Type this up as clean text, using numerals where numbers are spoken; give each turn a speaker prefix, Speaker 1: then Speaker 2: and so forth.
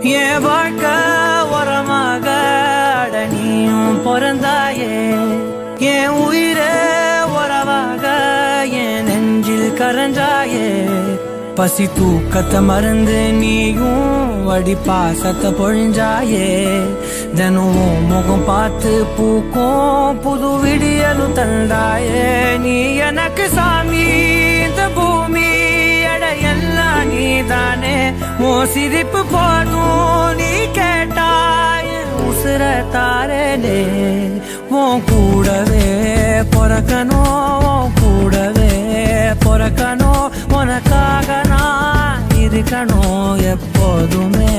Speaker 1: என் வாழ்க்கை உரமாக நீயும் பிறந்தாயே, என் உயிரே உறவாக என் நெஞ்சில் கரஞ்சாயே. பசி தூக்கத்தை மறந்து நீயும் வடி பாசத்தை பொழிஞ்சாயே. தினமும் முகம் பார்த்து பூக்கும் புது விடியலும் தந்தாயே. நீ எனக்கு சாமி, இந்த பூமி எல்லாம் நீதானே. ஓ சிரிப்பு போதும் நீ கேட்டாய் உசுர தாரே. உன் கூடவே பொறக்கணும், கூடவே பொறக்கணும். உனக்காக நான் இருக்கணும் எப்போதுமே.